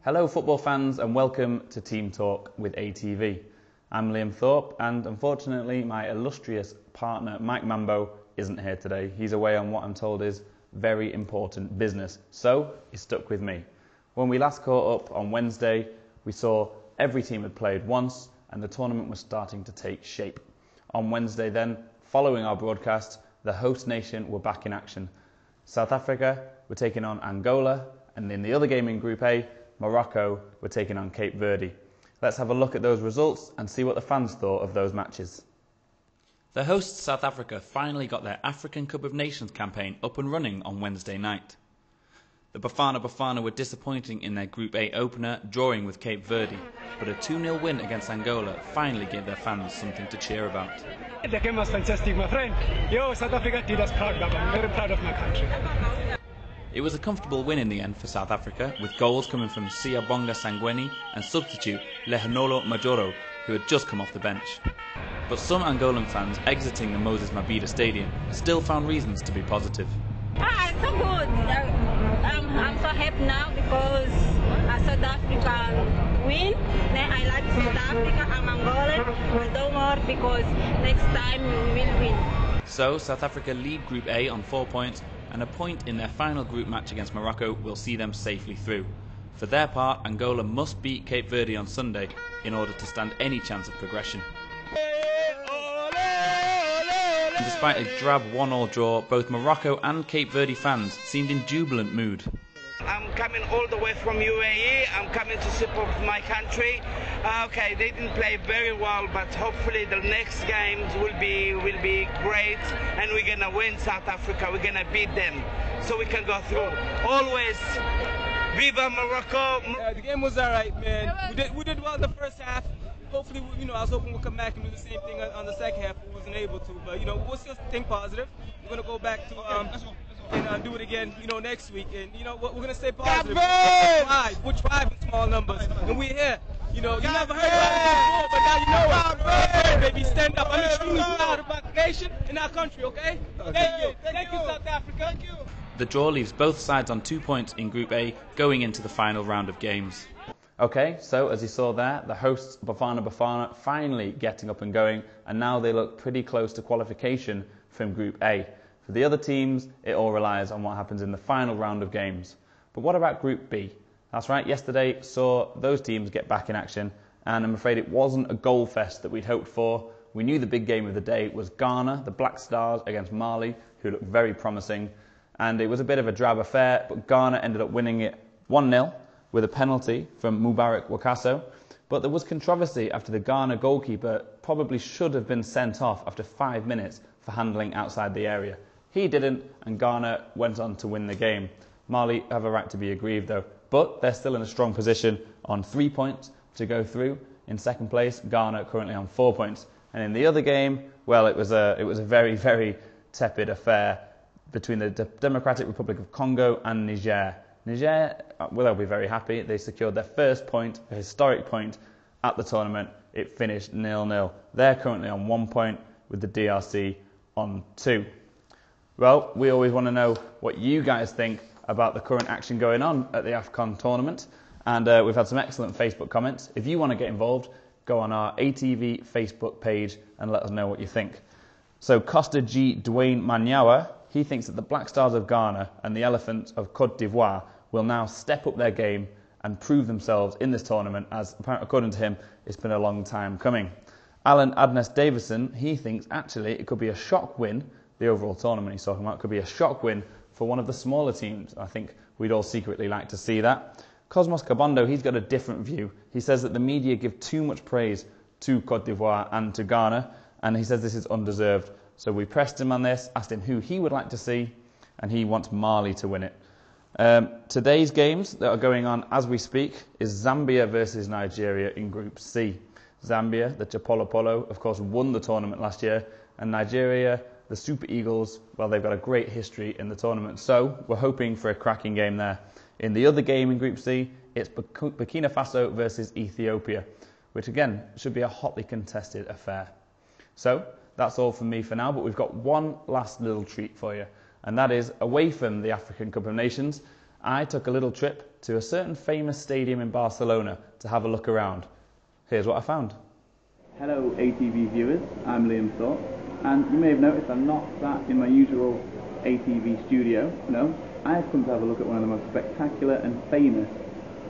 Hello football fans and welcome to Team Talk with ATV. I'm Liam Thorpe and unfortunately my illustrious partner Mike Mambo isn't here today. He's away on what I'm told is very important business, so he's stuck with me. When we last caught up on Wednesday, we saw every team had played once and the tournament was starting to take shape. On Wednesday then, following our broadcast, the host nation were back in action. South Africa were taking on Angola, and in the other game in Group A, Morocco were taking on Cape Verde. Let's have a look at those results and see what the fans thought of those matches. The hosts South Africa finally got their African Cup of Nations campaign up and running on Wednesday night. The Bafana were disappointing in their Group A opener, drawing with Cape Verde, but a 2-0 win against Angola finally gave their fans something to cheer about. The game was fantastic, my friend. South Africa did us proud, but I'm very proud of my country. It was a comfortable win in the end for South Africa, with goals coming from Siyabonga Sangweni and substitute Lehanolo Majoro, who had just come off the bench. But some Angolan fans exiting the Moses Mabhida Stadium still found reasons to be positive. It's so good. I'm so happy now because South Africa win. Then I like South Africa. I'm Angolan, but don't worry because next time we will win. So South Africa lead Group A on 4 points, and a point in their final group match against Morocco will see them safely through. For their part, Angola must beat Cape Verde on Sunday in order to stand any chance of progression. And despite a drab 1-1 draw, both Morocco and Cape Verde fans seemed in jubilant mood. I'm coming all the way from UAE. I'm coming to support my country. Okay, they didn't play very well, but hopefully the next games will be great, and we're gonna win South Africa. We're gonna beat them, so we can go through. Always, Viva Morocco! The game was alright, man. We did well in the first half. Hopefully, I was hoping we'll come back and do the same thing on the second half. We wasn't able to, but we'll still think positive. We're gonna go back to and do it again, next week. And we're gonna stay positive. We'll try in small numbers, and we're here. You never heard about it before, but now you know it. Baby, stand up. I'm extremely proud of our nation and our country. Okay? Thank you, South Africa. Thank you. The draw leaves both sides on 2 points in Group A, going into the final round of games. Okay, so as you saw there, the hosts Bafana finally getting up and going, and now they look pretty close to qualification from Group A. For the other teams, it all relies on what happens in the final round of games. But what about Group B? That's right, yesterday saw those teams get back in action, and I'm afraid it wasn't a goal fest that we'd hoped for. We knew the big game of the day was Ghana, the Black Stars against Mali, who looked very promising, and it was a bit of a drab affair, but Ghana ended up winning it 1-0 with a penalty from Mubarak Wakaso. But there was controversy after the Ghana goalkeeper probably should have been sent off after 5 minutes for handling outside the area. He didn't, and Ghana went on to win the game. Mali have a right to be aggrieved though, but they're still in a strong position on 3 points to go through. In second place, Ghana currently on 4 points. And in the other game, well, it was a very, very tepid affair between the Democratic Republic of Congo and Niger. Niger, well, they'll be very happy. They secured their first point, a historic point at the tournament. It finished 0-0. They're currently on 1 point with the DRC on 2. Well, we always want to know what you guys think about the current action going on at the AFCON tournament. And we've had some excellent Facebook comments. If you want to get involved, go on our ATV Facebook page and let us know what you think. So Costa G. Dwayne Manyawa, he thinks that the Black Stars of Ghana and the Elephants of Côte d'Ivoire will now step up their game and prove themselves in this tournament, as according to him, it's been a long time coming. Alan Adnes Davison, he thinks actually it could be a shock win. The overall tournament he's talking about could be a shock win for one of the smaller teams. I think we'd all secretly like to see that. Cosmos Cabondo, he's got a different view. He says that the media give too much praise to Côte d'Ivoire and to Ghana, and he says this is undeserved. So we pressed him on this, asked him who he would like to see, and he wants Mali to win it. Today's games that are going on as we speak is Zambia versus Nigeria in Group C. Zambia, the Chapolo Polo, of course, won the tournament last year, and Nigeria, the Super Eagles, well, they've got a great history in the tournament, so we're hoping for a cracking game there. In the other game in Group C, it's Burkina Faso versus Ethiopia, which again should be a hotly contested affair. So that's all from me for now, but we've got one last little treat for you, and that is away from the African Cup of Nations. I took a little trip to a certain famous stadium in Barcelona to have a look around. Here's what I found. Hello ATV viewers, I'm Liam Thorpe, and you may have noticed I'm not sat in my usual ATV studio. No, I have come to have a look at one of the most spectacular and famous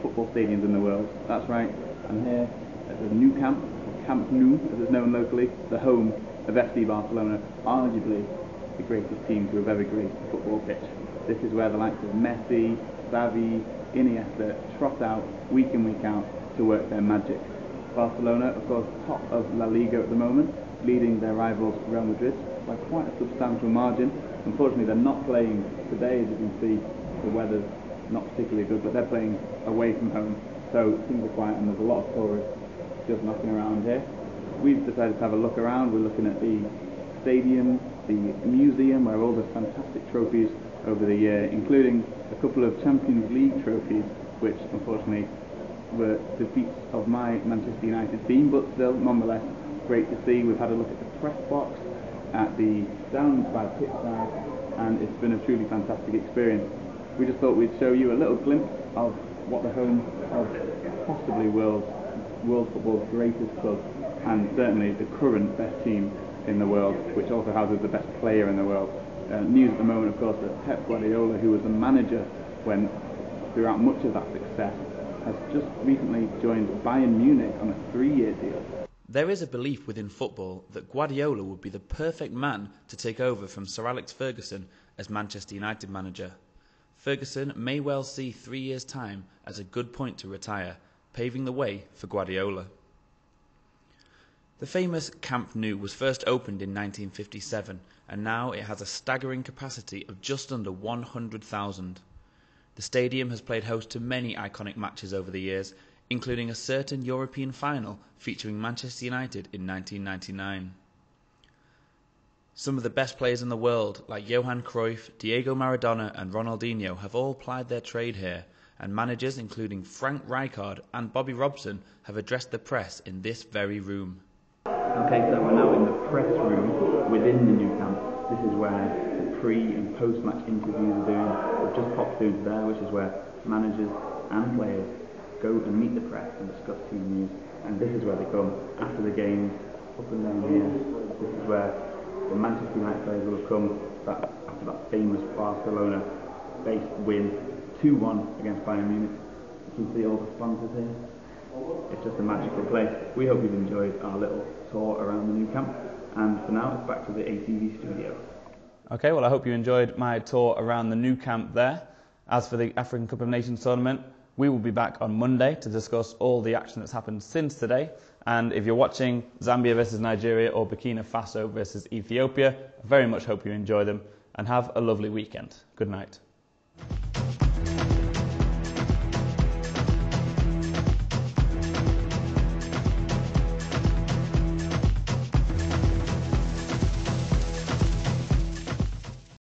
football stadiums in the world. That's right, I'm here at the Nou Camp, or Camp Nou as it's known locally, the home of F.C Barcelona, arguably the greatest team to have ever graced a football pitch. This is where the likes of Messi, Xavi, Iniesta trot out week in, week out to work their magic. Barcelona, of course, top of La Liga at the moment, leading their rivals Real Madrid by quite a substantial margin. Unfortunately, they're not playing today, as you can see. The weather's not particularly good, but they're playing away from home, so things are quiet and there's a lot of tourists just knocking around here. We've decided to have a look around. We're looking at the stadium, the museum, where all the fantastic trophies over the year, including a couple of Champions League trophies, which unfortunately were defeats of my Manchester United team, but still, nonetheless, great to see. We've had a look at the press box, at the down by pitch side, and it's been a truly fantastic experience. We just thought we'd show you a little glimpse of what the home of possibly world football's greatest club, and certainly the current best team in the world, which also houses the best player in the world. News at the moment, of course, that Pep Guardiola, who was the manager throughout much of that success, has just recently joined Bayern Munich on a 3-year deal. There is a belief within football that Guardiola would be the perfect man to take over from Sir Alex Ferguson as Manchester United manager. Ferguson may well see 3 years' time as a good point to retire, paving the way for Guardiola. The famous Camp Nou was first opened in 1957, and now it has a staggering capacity of just under 100,000. The stadium has played host to many iconic matches over the years, including a certain European final featuring Manchester United in 1999. Some of the best players in the world, like Johan Cruyff, Diego Maradona and Ronaldinho, have all plied their trade here, and managers including Frank Rijkaard and Bobby Robson have addressed the press in this very room. Okay, so we're now in the press room within the Nou Camp. This is where the pre- and post-match interviews are doing. We've just popped through there, which is where managers and players go and meet the press and discuss team news. And this is where they come after the games, up and down here. This is where the Manchester United players will have come after that famous Barcelona-based win 2-1 against Bayern Munich. You can see all the sponsors here. It's just a magical place. We hope you've enjoyed our little tour around the Nou Camp, and for now it's back to the ATV studio. Okay, well I hope you enjoyed my tour around the Nou Camp there. As for the African Cup of Nations tournament, we will be back on Monday to discuss all the action that's happened since today, and if you're watching Zambia versus Nigeria or Burkina Faso versus Ethiopia, I very much hope you enjoy them and have a lovely weekend. Good night.